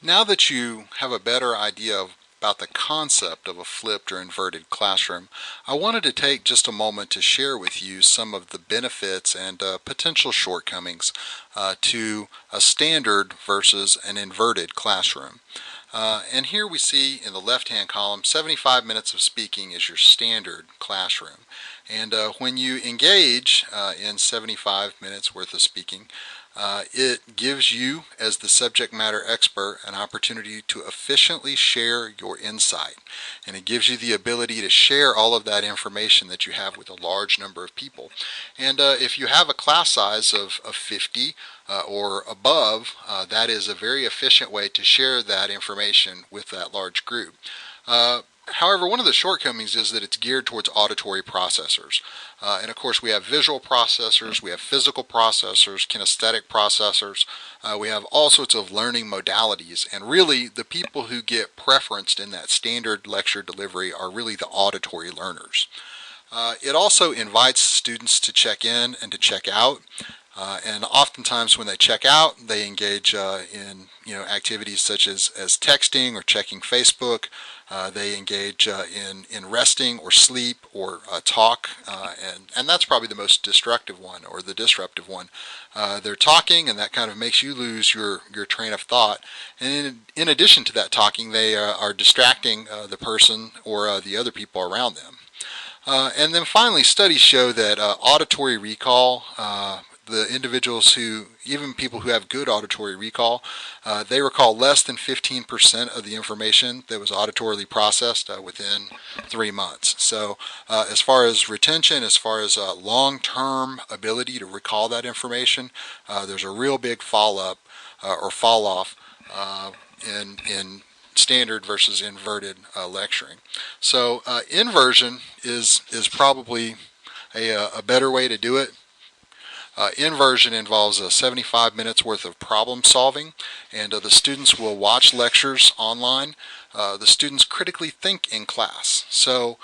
Now that you have a better idea about the concept of a flipped or inverted classroom, I wanted to take just a moment to share with you some of the benefits and potential shortcomings to a standard versus an inverted classroom. And here we see in the left-hand column, 75 minutes of speaking is your standard classroom. And when you engage in 75 minutes worth of speaking, it gives you, as the subject matter expert, an opportunity to efficiently share your insight. And it gives you the ability to share all of that information that you have with a large number of people. And if you have a class size of 50 or above, that is a very efficient way to share that information with that large group. However, one of the shortcomings is that it's geared towards auditory processors. And of course, we have visual processors, we have physical processors, kinesthetic processors, we have all sorts of learning modalities. And really, the people who get preferenced in that standard lecture delivery are really the auditory learners. It also invites students to check in and to check out. And oftentimes when they check out, they engage in activities such as texting or checking Facebook. They engage in resting or sleep or talk, and that's probably the most destructive one, or the disruptive one. They're talking, and that kind of makes you lose your train of thought. And in addition to that talking, they are distracting the person or the other people around them. And then finally, studies show that auditory recall, the individuals who, even people who have good auditory recall, they recall less than 15% of the information that was auditorily processed within 3 months. So as far as retention, as far as long-term ability to recall that information, there's a real big fall-up or fall-off in standard versus inverted lecturing. So inversion is probably a better way to do it. Inversion involves 75 minutes worth of problem solving, and the students will watch lectures online. The students critically think in class. So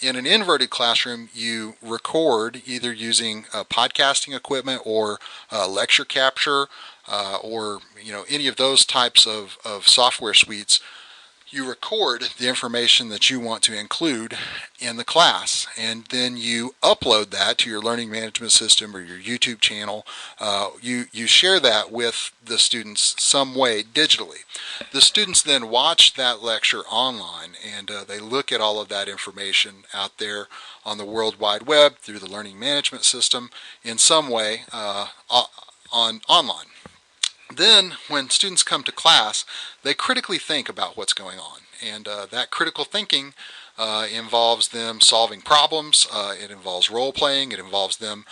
in an inverted classroom, you record either using podcasting equipment or lecture capture or any of those types of software suites. You record the information that you want to include in the class, and then you upload that to your learning management system or your YouTube channel. You share that with the students some way digitally. The students then watch that lecture online, and they look at all of that information out there on the World Wide Web through the learning management system in some way online. Then, when students come to class, they critically think about what's going on. And that critical thinking involves them solving problems, it involves role-playing, it involves them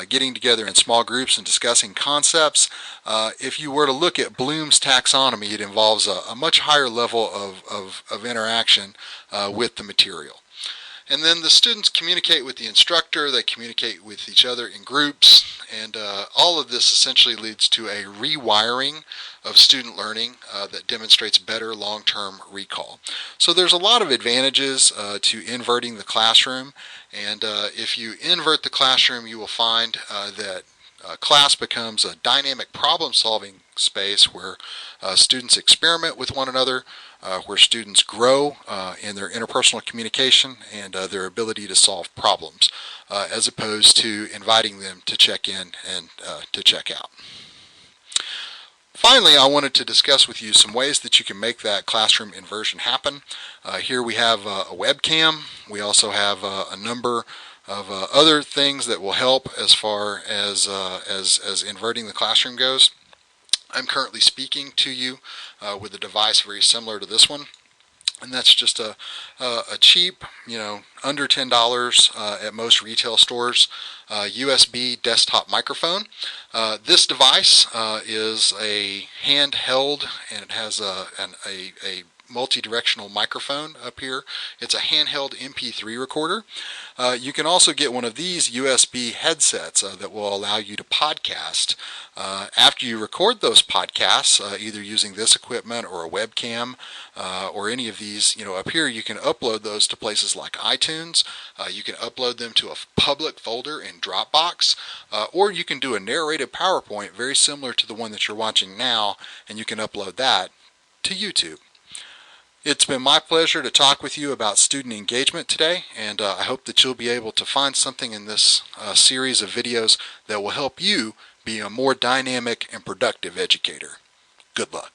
getting together in small groups and discussing concepts. If you were to look at Bloom's taxonomy, it involves a much higher level of interaction with the material. And then the students communicate with the instructor, they communicate with each other in groups, and all of this essentially leads to a rewiring of student learning that demonstrates better long-term recall. So there's a lot of advantages to inverting the classroom, and if you invert the classroom, you will find that class becomes a dynamic problem-solving space where students experiment with one another, where students grow in their interpersonal communication and their ability to solve problems, as opposed to inviting them to check in and to check out. Finally, I wanted to discuss with you some ways that you can make that classroom inversion happen. Here we have a webcam. We also have a number of other things that will help as far as inverting the classroom goes. I'm currently speaking to you with a device very similar to this one, and that's just a cheap, under $10 at most retail stores, USB desktop microphone. This device is a handheld, and it has a multi-directional microphone up here. It's a handheld MP3 recorder. You can also get one of these USB headsets that will allow you to podcast. After you record those podcasts, either using this equipment or a webcam or any of these, up here, you can upload those to places like iTunes. You can upload them to a public folder in Dropbox, or you can do a narrated PowerPoint very similar to the one that you're watching now, and you can upload that to YouTube. It's been my pleasure to talk with you about student engagement today, and I hope that you'll be able to find something in this series of videos that will help you be a more dynamic and productive educator. Good luck.